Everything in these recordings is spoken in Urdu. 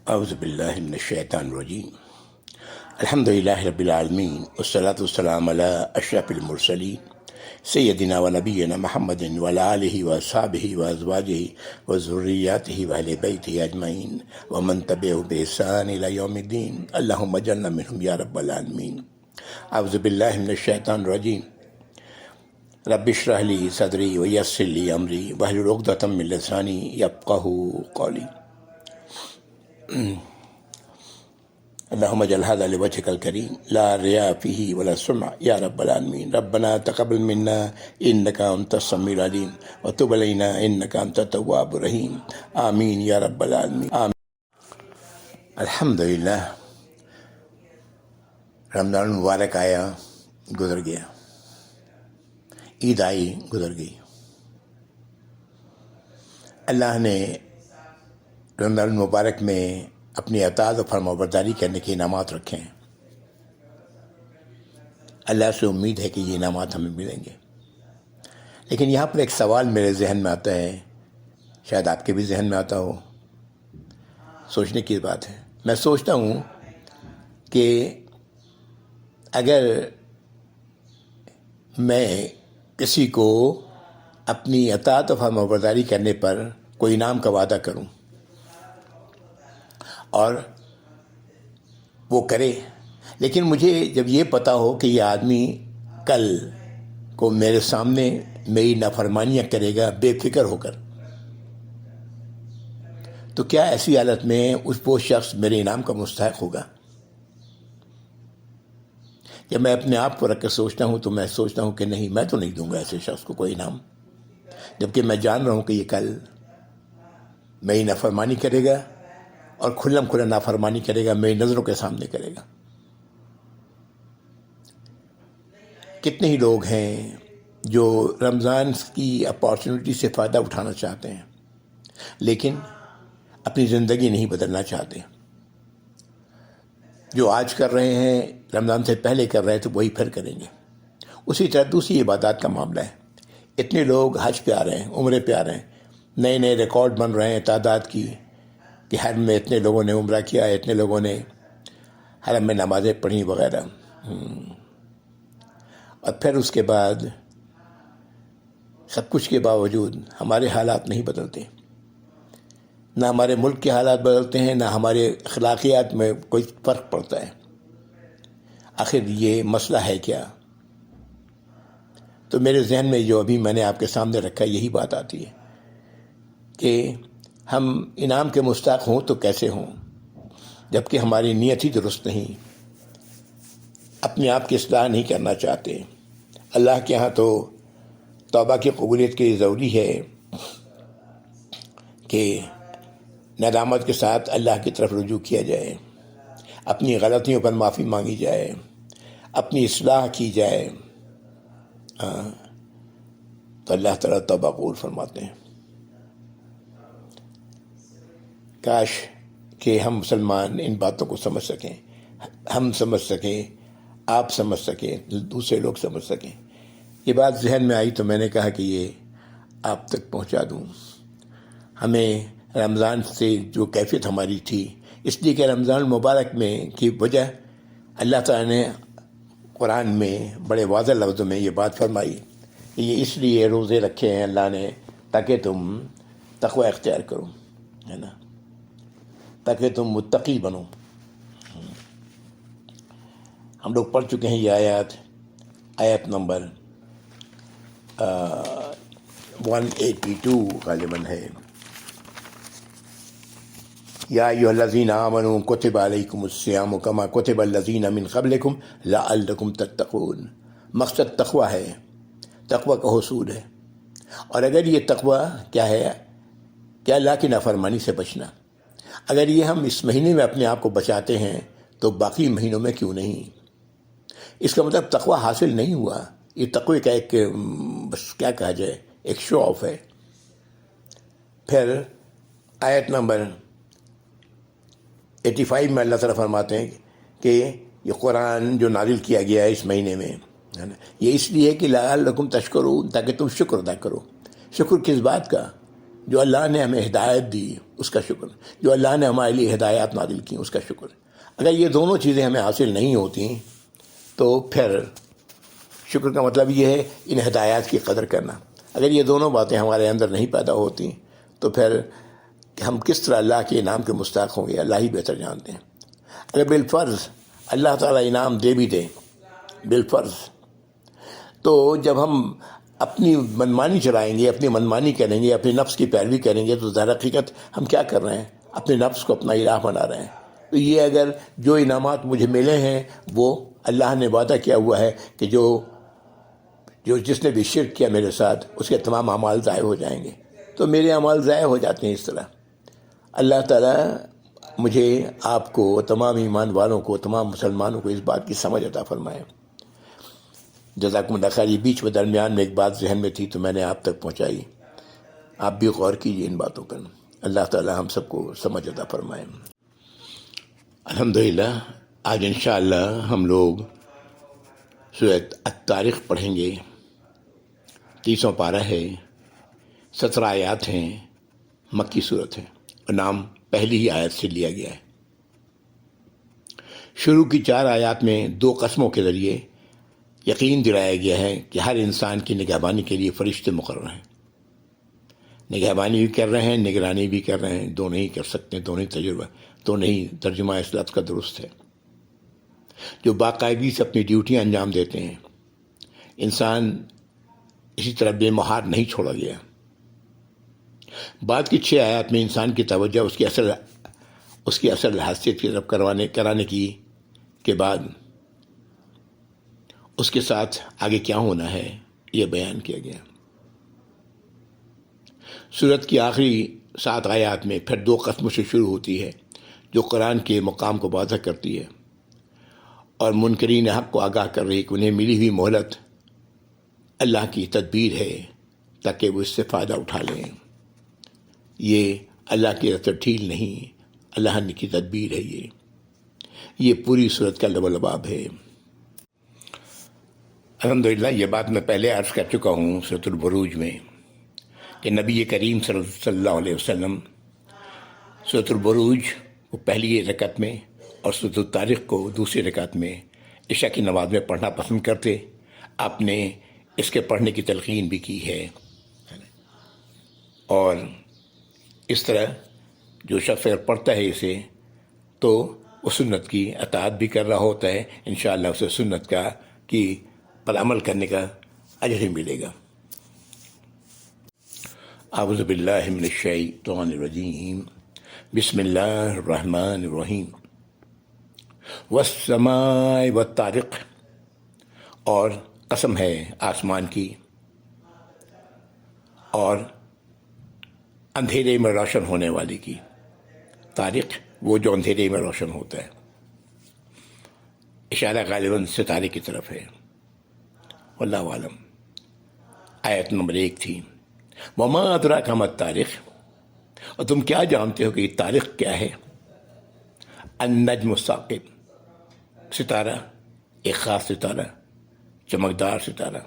اعوذ باللہ من الشیطان الرجیم الحمد للہ رب العالمین والصلاة والسلام علی اشرف المرسلین سیدنا و نبینا محمد وعلی آلہ واصحابہ وازواجہ وذریاتہ واہل بیتہ اجمعین ومن تبعہ بإحسان الی یوم الدین اللہم اجعلنا منہم یا رب العالمین۔ اعوذ باللہ من الشیطان الرجیم رب اشرح لی صدری ویسر لی امری واحلل عقدۃ من لسانی یفقہوا قولی۔ اللهم اجعل هذا لوجهك الكريم لا رياء فيه ولا سمع يا رب العالمين۔ ربنا تقبل منا انك انت السميع العليم وتب علينا انك انت التواب الرحيم آمين يا رب العالمين آمين۔ الحمدللہ رمضان المبارک آیا گزر گیا، عید آئی گزر گئی۔ اللہ نے رمضان المبارک میں اپنی اطاعت و فرمانبرداری کرنے کے انعامات رکھے ہیں۔ اللہ سے امید ہے کہ یہ انعامات ہمیں ملیں گے، لیکن یہاں پر ایک سوال میرے ذہن میں آتا ہے، شاید آپ کے بھی ذہن میں آتا ہو، سوچنے کی بات ہے۔ میں سوچتا ہوں کہ اگر میں کسی کو اپنی اطاعت و فرمانبرداری کرنے پر کوئی انعام کا وعدہ کروں اور وہ کرے، لیکن مجھے جب یہ پتہ ہو کہ یہ آدمی کل کو میرے سامنے میری نافرمانیاں کرے گا بے فکر ہو کر، تو کیا ایسی حالت میں وہ شخص میرے انعام کا مستحق ہوگا؟ جب میں اپنے آپ کو رکھ کر سوچتا ہوں تو میں سوچتا ہوں کہ نہیں، میں تو نہیں دوں گا ایسے شخص کو کوئی انعام، جبکہ میں جان رہا ہوں کہ یہ کل میری نافرمانی کرے گا اور کھلم کھلا نافرمانی کرے گا، میری نظروں کے سامنے کرے گا۔ کتنے ہی لوگ ہیں جو رمضان کی اپارچونٹی سے فائدہ اٹھانا چاہتے ہیں لیکن اپنی زندگی نہیں بدلنا چاہتے۔ جو آج کر رہے ہیں رمضان سے پہلے کر رہے تھے وہی پھر کریں گے۔ اسی طرح دوسری عبادات کا معاملہ ہے۔ اتنے لوگ حج پہ آ رہے ہیں، عمرے پہ آ رہے ہیں، نئے نئے ریکارڈ بن رہے ہیں تعداد کی کہ حرم میں اتنے لوگوں نے عمرہ کیا، اتنے لوگوں نے حرم میں نمازیں پڑھیں وغیرہ، اور پھر اس کے بعد سب کچھ کے باوجود ہمارے حالات نہیں بدلتے، نہ ہمارے ملک کے حالات بدلتے ہیں، نہ ہمارے اخلاقیات میں کوئی فرق پڑتا ہے۔ آخر یہ مسئلہ ہے کیا؟ تو میرے ذہن میں جو ابھی میں نے آپ کے سامنے رکھا یہی بات آتی ہے کہ ہم انعام کے مستحق ہوں تو کیسے ہوں جبکہ ہماری نیت ہی درست نہیں، اپنے آپ کی اصلاح نہیں کرنا چاہتے۔ اللہ کے ہاں تو توبہ کی قبولیت کے لیے ضروری ہے کہ ندامت کے ساتھ اللہ کی طرف رجوع کیا جائے، اپنی غلطیوں پر معافی مانگی جائے، اپنی اصلاح کی جائے، تو اللہ تعالیٰ توبہ قبول فرماتے ہیں۔ کاش کہ ہم مسلمان ان باتوں کو سمجھ سکیں، ہم سمجھ سکیں، آپ سمجھ سکیں، دوسرے لوگ سمجھ سکیں۔ یہ بات ذہن میں آئی تو میں نے کہا کہ یہ آپ تک پہنچا دوں۔ ہمیں رمضان سے جو کیفیت ہماری تھی، اس لیے کہ رمضان المبارک میں کی وجہ اللہ تعالیٰ نے قرآن میں بڑے واضح لفظوں میں یہ بات فرمائی کہ یہ اس لیے روزے رکھے ہیں اللہ نے تاکہ تم تقوی اختیار کرو، ہے نا، تاکہ تم متقی بنو۔ ہم لوگ پڑھ چکے ہیں یہ آیت نمبر 182 غالباً ہے۔ یا ایھا الذین آمنوا کتب علیکم الصیام کما کتب الذین من قبلکم لعلکم تتقون۔ مقصد تقوی ہے، تقوی کا حصول ہے، اور اگر یہ تقوی کیا ہے کہ اللہ کی نافرمانی سے بچنا، اگر یہ ہم اس مہینے میں اپنے آپ کو بچاتے ہیں تو باقی مہینوں میں کیوں نہیں؟ اس کا مطلب تقوی حاصل نہیں ہوا، یہ تقوی کا ایک بس کیا کہا جائے، ایک شو آف ہے۔ پھر آیت نمبر 85 میں اللہ تعالیٰ فرماتے ہیں کہ یہ قرآن جو نازل کیا گیا ہے اس مہینے میں، ہے نا، یہ اس لیے کہ لعلکم تشکرون، تاکہ تم شکر ادا کرو۔ شکر کس بات کا؟ جو اللہ نے ہمیں ہدایت دی اس کا شکر، جو اللہ نے ہمارے لیے ہدایات نازل کی اس کا شکر۔ اگر یہ دونوں چیزیں ہمیں حاصل نہیں ہوتی تو پھر شکر کا مطلب یہ ہے ان ہدایات کی قدر کرنا۔ اگر یہ دونوں باتیں ہمارے اندر نہیں پیدا ہوتی تو پھر ہم کس طرح اللہ کے انعام کے مستحق ہوں گے، اللہ ہی بہتر جانتے ہیں۔ اگر بالفرض اللہ تعالیٰ انعام دے بھی دے بالفرض، تو جب ہم اپنی منمانی چلائیں گے، اپنی منمانی کریں گے، اپنے نفس کی پیروی کریں گے، تو در حقیقت ہم کیا کر رہے ہیں؟ اپنے نفس کو اپنا الہ بنا رہے ہیں۔ تو یہ اگر جو انعامات مجھے ملے ہیں وہ اللہ نے وعدہ کیا ہوا ہے کہ جو جس نے بھی شرک کیا میرے ساتھ اس کے تمام اعمال ضائع ہو جائیں گے، تو میرے اعمال ضائع ہو جاتے ہیں اس طرح۔ اللہ تعالیٰ مجھے، آپ کو، تمام ایمان والوں کو، تمام مسلمانوں کو اس بات کی سمجھ عطا فرمائے۔ جزاکم اللہ خیر۔ یہ بیچ میں درمیان میں ایک بات ذہن میں تھی تو میں نے آپ تک پہنچائی، آپ بھی غور کیجیے ان باتوں پر۔ اللہ تعالیٰ ہم سب کو سمجھ عطا فرمائے۔ الحمدللہ آج انشاءاللہ ہم لوگ سورۃ الطارق پڑھیں گے۔ 30واں پارہ ہے، 17 آیات ہیں، مکی صورت ہے اور نام پہلی ہی آیت سے لیا گیا ہے۔ شروع کی 4 آیات میں 2 قسموں کے ذریعے یقین دلایا گیا ہے کہ ہر انسان کی نگہبانی کے لیے فرشتے مقرر ہیں۔ نگہبانی بھی کر رہے ہیں، نگرانی بھی کر رہے ہیں، دونوں ہی کر سکتے ہیں، دونوں ہی تجربہ، دونوں ہی ترجمہ اس لفظ کا درست ہے۔ جو باقاعدگی سے اپنی ڈیوٹیاں انجام دیتے ہیں، انسان اسی طرح بے مہار نہیں چھوڑا گیا۔ بعد کی 6 آیات میں انسان کی توجہ اس کی اصل حیثیت کی طرف کرانے کی کے بعد اس کے ساتھ آگے کیا ہونا ہے یہ بیان کیا گیا۔ سورت کی آخری 7 آیات میں پھر 2 قسموں سے شروع ہوتی ہے جو قرآن کے مقام کو واضح کرتی ہے اور منکرین حق کو آگاہ کر رہی کہ انہیں ملی ہوئی مہلت اللہ کی تدبیر ہے تاکہ وہ اس سے فائدہ اٹھا لیں۔ یہ اللہ کی طرف سے ڈھیل نہیں، اللہ کی تدبیر ہے۔ یہ پوری صورت کا لباب ہے۔ الحمدللہ یہ بات میں پہلے عرض کر چکا ہوں سورۃ البروج میں کہ نبی کریم صلی اللہ علیہ وسلم سورۃ البروج کو پہلی رکعت میں اور سورۃ الطارق کو دوسری رکعت میں عشاء کی نماز میں پڑھنا پسند کرتے۔ آپ نے اس کے پڑھنے کی تلقین بھی کی ہے، اور اس طرح جو شخص اگر پڑھتا ہے اسے تو وہ سنت کی اطاعت بھی کر رہا ہوتا ہے، انشاءاللہ اسے سنت کی پر عمل کرنے کا اجر ہی ملے گا۔ اعوذ باللہ من الشیطان الرجیم، بسم اللہ الرحمن الرحیم۔ والسماء والطارق، اور قسم ہے آسمان کی اور اندھیرے میں روشن ہونے والی کی۔ طارق وہ جو اندھیرے میں روشن ہوتا ہے، اشارہ غالباً ستارے کی طرف ہے، واللہ عالم۔ آیت نمبر 1 تھی، وما ادراک ما الطارق، اور تم کیا جانتے ہو کہ یہ طارق کیا ہے؟ النجم الثاقب، ستارہ، ایک خاص ستارہ، چمکدار ستارہ،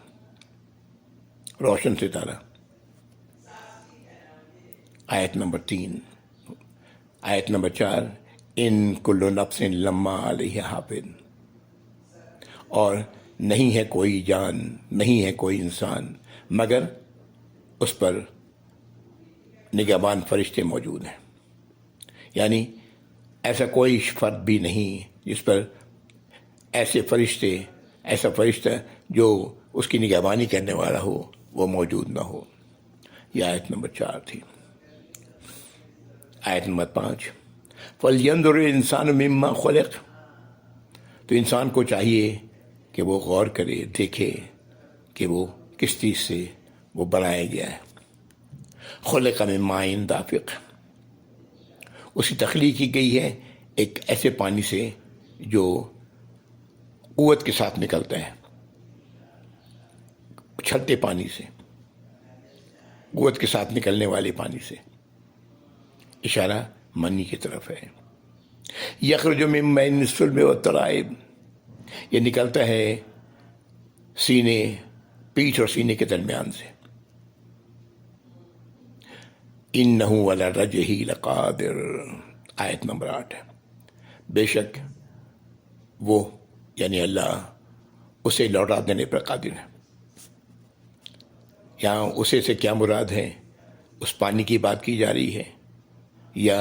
روشن ستارہ۔ آیت نمبر 3۔ آیت نمبر 4، ان کل نفس لما علیہ حافظ، اور نہیں ہے کوئی جان، نہیں ہے کوئی انسان مگر اس پر نگہبان فرشتے موجود ہیں۔ یعنی ایسا کوئی فرد بھی نہیں جس پر ایسا فرشتہ جو اس کی نگہبانی کرنے والا ہو وہ موجود نہ ہو۔ یہ آیت نمبر 4 تھی۔ آیت نمبر 5، فَلْيَنْظُرِ الْإِنسَانُ مِمَّا خُلِقَ، تو انسان کو چاہیے کہ وہ غور کرے، دیکھے کہ وہ کس چیز سے وہ بنایا گیا ہے۔ خُلِقَ مِن مَاءٍ دَافِقٍ، اس کی تخلیق کی گئی ہے ایک ایسے پانی سے جو قوت کے ساتھ نکلتا ہے، اچھلتے پانی سے، قوت کے ساتھ نکلنے والے پانی سے، اشارہ منی کی طرف ہے۔ یخرج من بین الصلب والترائب، یہ نکلتا ہے پیٹھ اور سینے کے درمیان سے۔ انہ علی رجہ لقادر، آیت نمبر 8 ہے۔ بے شک وہ یعنی اللہ اسے لوٹا دینے پر قادر ہے۔ یہاں اسے سے کیا مراد ہے؟ اس پانی کی بات کی جا رہی ہے یا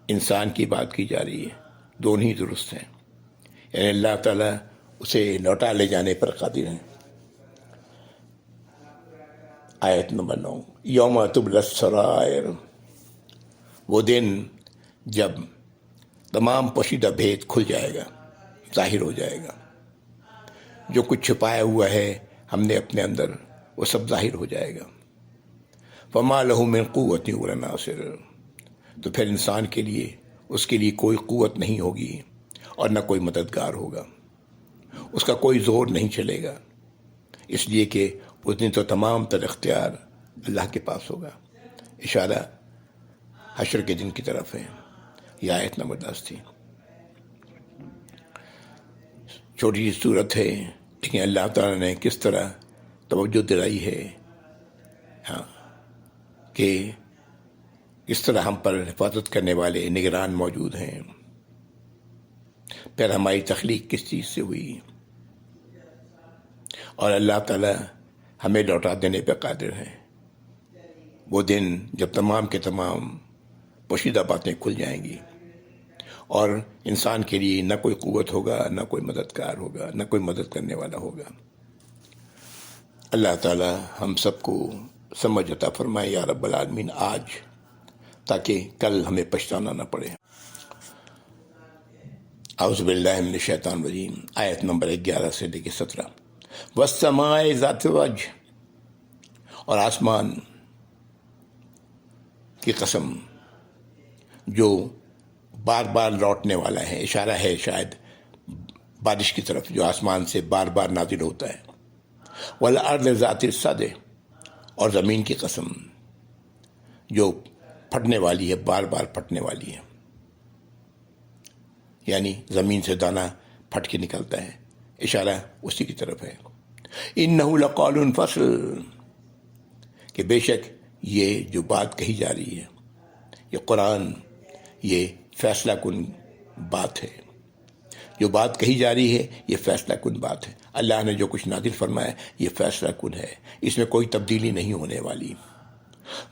انسان کی بات کی جا رہی ہے؟ دونوں ہی درست ہیں، یعنی اللہ تعالیٰ اسے لوٹا لے جانے پر قادر ہیں۔ آیت نمبر 9، یوم تبلی السرائر، وہ دن جب تمام پوشیدہ بھید کھل جائے گا، ظاہر ہو جائے گا۔ جو کچھ چھپایا ہوا ہے ہم نے اپنے اندر، وہ سب ظاہر ہو جائے گا۔ فما لہ من قوت ولا ناصر، تو پھر انسان کے لیے، اس کے لیے کوئی قوت نہیں ہوگی اور نہ کوئی مددگار ہوگا، اس کا کوئی زور نہیں چلے گا، اس لیے کہ اس دن تو تمام تر اختیار اللہ کے پاس ہوگا۔ اشارہ حشر کے دن کی طرف ہے۔ یہ آیت نمبر 10 تھی۔ چھوٹی سی صورت ہے، لیکن اللہ تعالیٰ نے کس طرح توجہ دلائی ہے کہ اس طرح ہم پر حفاظت کرنے والے نگران موجود ہیں۔ پھر ہماری تخلیق کس چیز سے ہوئی، اور اللہ تعالیٰ ہمیں لوٹا دینے پہ قادر ہے۔ وہ دن جب تمام کے تمام پوشیدہ باتیں کھل جائیں گی اور انسان کے لیے نہ کوئی قوت ہوگا، نہ کوئی مددگار ہوگا، نہ کوئی مدد کرنے والا ہوگا۔ اللہ تعالیٰ ہم سب کو سمجھ عطا فرمائے یا رب العالمین آج، تاکہ کل ہمیں پچھتانا نہ پڑے۔ اعوذ باللہ من الشیطان الرجیم، آیت نمبر 11 سے لے کے 17، والسماء ذات الرجع، اور آسمان کی قسم جو بار بار لوٹنے والا ہے، اشارہ ہے شاید بارش کی طرف جو آسمان سے بار بار نازل ہوتا ہے۔ والارض ذات الصدع، اور زمین کی قسم جو پھٹنے والی ہے، بار بار پھٹنے والی ہے، یعنی زمین سے دانہ پھٹ کے نکلتا ہے، اشارہ اسی کی طرف ہے۔ انہ لقول فصل، کہ بے شک یہ جو بات کہی جا رہی ہے، یہ قرآن، یہ فیصلہ کن بات ہے۔ جو بات کہی جا رہی ہے یہ فیصلہ کن بات ہے۔ اللہ نے جو کچھ نازل فرمایا یہ فیصلہ کن ہے، اس میں کوئی تبدیلی نہیں ہونے والی۔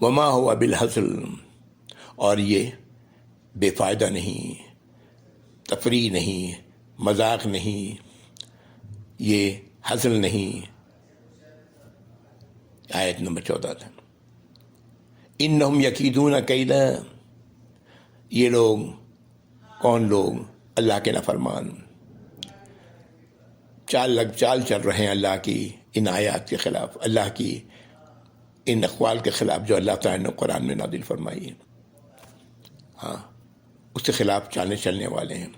وما هو بالہزل، اور یہ بے فائدہ نہیں، تفریح نہیں، مذاق نہیں، یہ ہزل نہیں۔ آیت نمبر 14 تھا، انہم یکیدون کیدا، یہ لوگ، کون لوگ؟ اللہ کے نافرمان، چال چل رہے ہیں اللہ کی ان آیات کے خلاف، اللہ کی ان اقوال کے خلاف جو اللہ تعالیٰ نے قرآن میں نازل فرمائی ہے، اس کے خلاف چلنے والے ہیں۔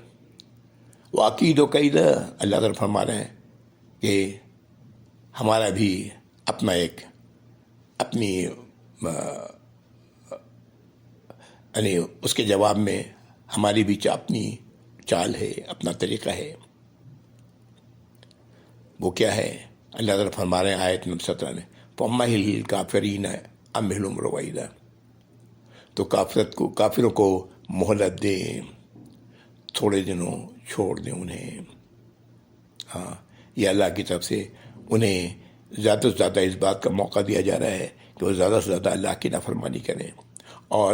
وعقید و قید، اللہ تعالیٰ فرما رہے ہیں کہ ہمارا بھی اپنی یعنی اس کے جواب میں ہماری بھی اپنی چال ہے، اپنا طریقہ ہے۔ وہ کیا ہے؟ اللہ تعالیٰ فرما رہے ہیں آیت نمبر 17 میں، فَمَّهِلِ الْكَافِرِينَ أَمْهِلْهُمْ رُوَيْدًا، تو کافروں کو مہلت دیں، تھوڑے دنوں چھوڑ دیں انہیں۔ یہ اللہ کی طرف سے انہیں زیادہ سے زیادہ اس بات کا موقع دیا جا رہا ہے کہ وہ زیادہ سے زیادہ اللہ کی نافرمانی کریں، اور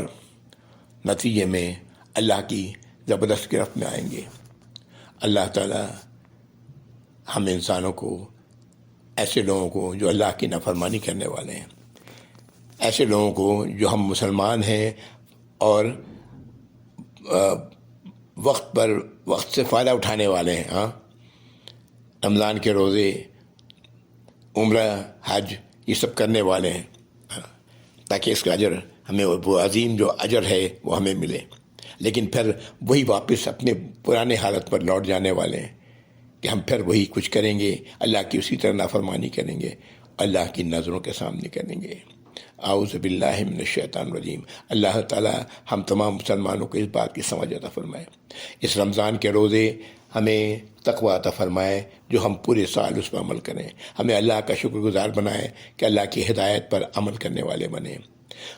نتیجے میں اللہ کی زبردست گرفت میں آئیں گے۔ اللہ تعالیٰ ہم انسانوں کو، ایسے لوگوں کو جو اللہ کی نافرمانی کرنے والے ہیں، ایسے لوگوں کو جو ہم مسلمان ہیں اور وقت سے فائدہ اٹھانے والے ہیں، رمضان کے روزے، عمرہ، حج، یہ سب کرنے والے ہیں، تاکہ اس کا اجر ہمیں، وہ عظیم جو اجر ہے وہ ہمیں ملے۔ لیکن پھر وہی واپس اپنے پرانے حالت پر لوٹ جانے والے ہیں کہ ہم پھر وہی کچھ کریں گے، اللہ کی اسی طرح نافرمانی کریں گے، اللہ کی نظروں کے سامنے کریں گے۔ اعوذ باللہ من الشیطان الرجیم۔ اللہ تعالیٰ ہم تمام مسلمانوں کو اس بات کی سمجھ عطا فرمائے، اس رمضان کے روزے ہمیں تقوی عطا فرمائے جو ہم پورے سال اس پر عمل کریں، ہمیں اللہ کا شکر گزار بنائے کہ اللہ کی ہدایت پر عمل کرنے والے بنیں،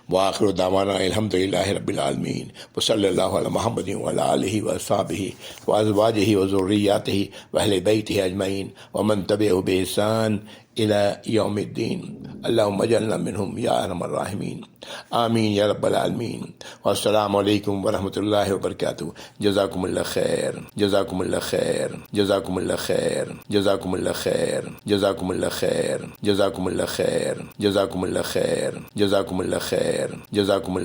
وآخر دعوانا الحمد للہ رب العالمین وصلی اللہ علی محمد وعلی آلہ واصحابہ وازواجہ وذریاتہ واہل بیتہ اجمعین ومن تبعہ بإحسان إلى يوم الدين اللهم اجعلنا منهم يا أرحم الراحمين آمين يا رب العالمين والسلام عليكم ورحمة الله وبركاته جزاكم الله خير جزاكم الله خير جزاكم الله خير جزاكم الله خير جزاكم الله خير جزاكم الله خير جزاكم الله خير جزاكم الله خير جزاكم الله